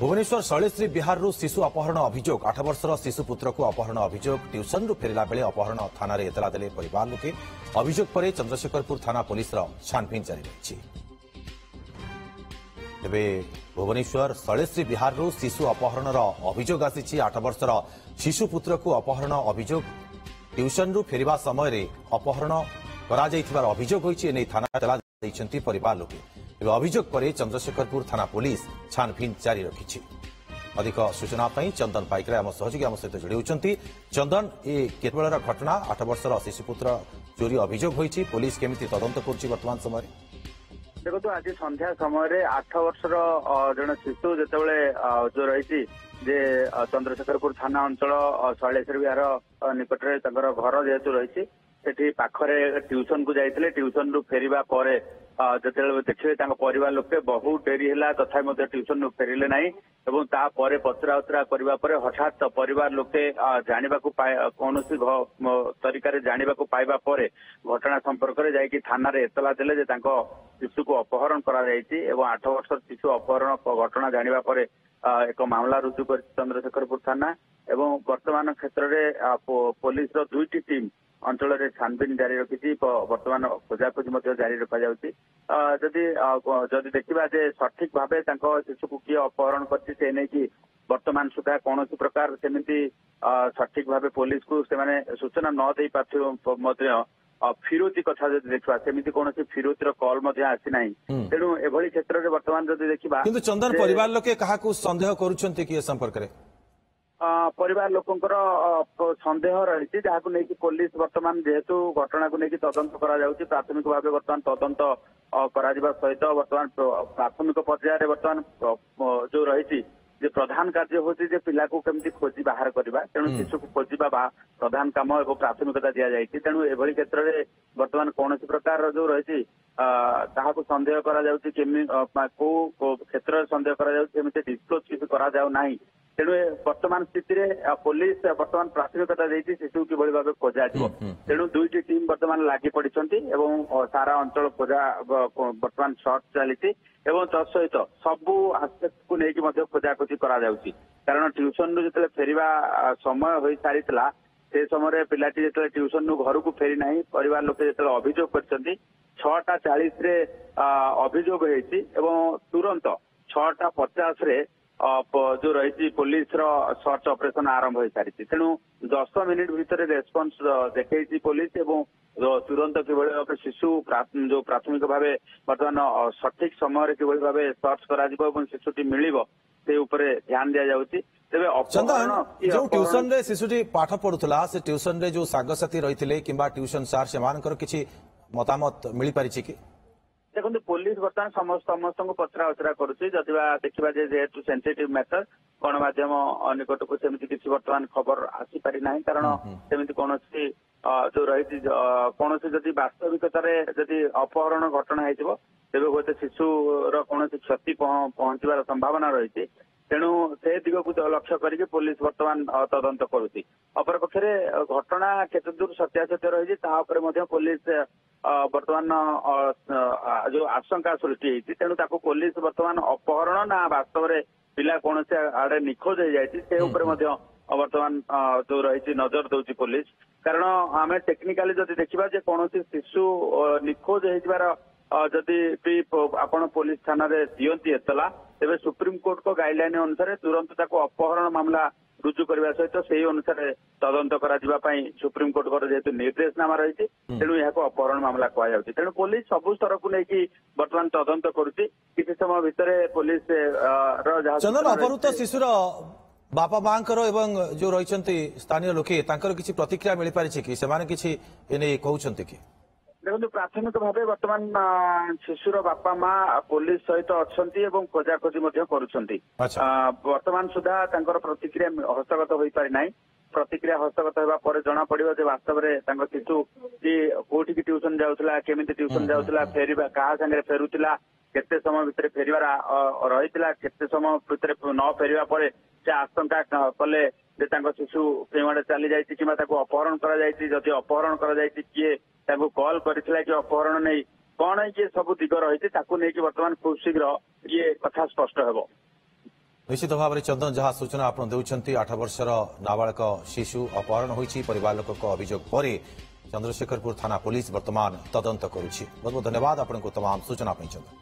भुवनेश्वर शैलेश्री बिहार शिशु अपहरण अभियोग 8 वर्षर शिशु पुत्र को अपहरण अभियोग ट्यूशन फेरला बेले अपहरण थाना एतला देले परिवार लोके अभियोग पर चंद्रशेखरपुर थाना पुलिस छानबीन जारी रही। तेबे भुवनेश्वर शैलेश्री बिहार शिशु अपहरण अभियोग आसी 8 वर्षर शिशु पुत्र को अपहरण अभियोग ट्यूशन फेरिबा समय अपहरण कर अभियोग होइछि थाना एतला दैछन्ति परिवार लोके। अभियोग पर चंद्रशेखरपुर थाना पुलिस छानबीन जारी रखी। अधिक सूचना चंदन पाइकरे आम सहयोगी आम सहित जोड़ी होती। चंदन ये केतवेलर घटना 8 वर्षर शिशुपुत्र चोरी अभियोग होइछि पुलिस केमिति तदंत करुछि वर्तमान समय? देखो आज संध्या समय 8 वर्षर जन शिशु जितेबाला जो रही चंद्रशेखरपुर थाना अंचल शैलेश्री बिहार निकटरे घर जेहेतु रही सेठी पाखरे ट्यूशन को जाइए। ट्यूशन रु फेरिबा परे जिते देखिए परिवार लोके बहुत डेरी है तथा ट्यूशन रु फेरिले नहीं एवं तापर पचरा उचरा करने पर हठात परिवार लोके जाना कौन तरीके जाना पाइबा पर घटना संपर्क में जाकि थाना एतला देले शिशु को अपहरण कर 8 वर्ष शिशु अपहरण घटना जाना पर एक मामला रुजु कर चंद्रशेखरपुर थाना एवं वर्तमान क्षेत्र में पुलिस दुईटी टीम अंचल में छानबीन जारी रखी। वर्तमान खोजाखोजी जारी रखा जदि देखा सठिक भाव शिशु को किए अपहरण कर वर्तमान सुधा कौन प्रकार सेमती सठिक भाव पुलिस को सूचना न दे पार्थिव फिरोती कथा जब देखा सेमती कौन फिरोतीर कल आसी ना तेणु एभली क्षेत्र में वर्तमान जब देखा चंदन परिवार लोके कहाकू संदेह करुछन्ति कि संपर्क में परिवार लोकंकर संदेह रही जहाँ नहीं पुलिस वर्तमान जेहेतु घटना को लेकिन तदंत प्राथमिक भाव वर्तमान तदंत सहित वर्तमान प्राथमिक पर्यायर वर्तमान जो रही प्रधान कार्य हूँ पिला को केमती खोजी बाहर करवा तेणु शिशु को खोजा प्रधान कम और प्राथमिकता दि जाए। तेणु एभली क्षेत्र में वर्तमान कौन प्रकार जो रही संदेह कौ क्षेत्र संदेह करमती डिस्क्लोज किसी कर तेणु वर्तमान स्थिति में पुलिस वर्तमान प्राथमिकता देती शिशु किभली भाव खोजा तेणु दुईटी टीम वर्तमान लगी पड़ी सारा अंचल खोजा वर्तमान सर्च चली तत्सहित सबू आस्पेक्ट को लेकिन खोजाखोजी कारण ट्यूशन रु जो फेरिबा समय हो सारी से समय पिलाटी जो ट्यूशन रु घर को फेरी ना परिवार लोक जो अभियोग कर 6:40 अभियोग होती तुरंत 6:50 जो रही पुलिस सर्च ऑपरेशन आरंभ हो सारी तेणु 10 मिनिट भितर रेस्पॉन्स देखी पुलिस एवं तुरंत किभली भाव शिशु जो प्राथमिक भाव बर्तमान सठिक समय किभली भाव सर्च कर शिशुटी मिल ध्यान दि जाऊँगी। तेज जो ट्यूशन रे शिशुटी पाठ पढ़ुला से ट्यूशन रे जो सागसाथी रही कि ट्यूशन सार से किसी मतामत मिल पारी कि देखो पुलिस बर्तमान समस्त को पचरा उचरा करुच्ची देखा जेहेतु सेंसिटिव मैटर गणमाध्यम निकट को सेमती किसी बर्तमान खबर आसी पारि ना कारण सेमती कौन जो रही कौन जदि वास्तविकतार जदि अपहरण घटना हो तेज हूँ शिशुर कौन क्षति पहुंचार संभावना रही तेणु से दिग को लक्ष्य करके पुलिस वर्तमान तदंत करुच्ची। अपरपक्षे घटना केते दूर सत्यासत्य रही पुलिस वर्तमान जो आशंका सृष्टि होती तेणु पुलिस वर्तमान अपहरण ना वास्तव में पिला कौन आड़े निखोज हो जाए वर्तमान जो रही नजर दौची पुलिस कारण आम टेक्निकाली जब देखा कौन शिशु निखोज जदि आपण पुलिस थाना दियंती एतला तेरे सुप्रीम कोर्ट को गाइडलाइन अनुसार तुरंत अपहरण मामला रुजु करने सहित से अनुसार तदंत कर सुप्रीम कोर्ट जेहेतु निर्देशनामा रही तेणु यह अपहरण मामला कहुँ तेणु पुलिस सबु स्तर को लेकिन बर्तमान तदंत करुच्ची किसी समय भितर पुलिस अपहृत शिशुर बापा माँ जो रही स्थानीय लोके किसी प्रतिक्रिया मिल पारी कि किसी कहते कि देखो प्राथमिक भाव वर्तमान शिशुर बापा माँ पुलिस सहित अच्छा खोजाखोजी वर्तमान सुधा प्रतिक्रिया हस्तगत हो पारि ना प्रतिक्रिया हस्तगत होगा जना पड़ो वास्तव में शिशु कि कोठी की ट्यूशन जाऊला केमी ट्यूशन जाऊला फेरवा क्या सागर फेरुला केते समय भितर फेरवार रही केते समय भितर न फेरवा पर से आशंका कले शिशु कई चली जाती कि अपहरण कर अपहरण कर किए कॉल करथिला कि अपहरण नहीं कौन ये सब दिग रही वर्तमान खूब शीघ्र ये कथा स्पष्ट हेबो। निश्चित भाव में चंदन जहां सूचना आप देउछंती 8 वर्षर नाबालक शिशु अपहरण होईछि परिवार लोक अभियोग पर चंद्रशेखरपुर थाना पुलिस वर्तमान तदंत करुछि। बहुत बहुत धन्यवाद आपको तमाम सूचना चंदन।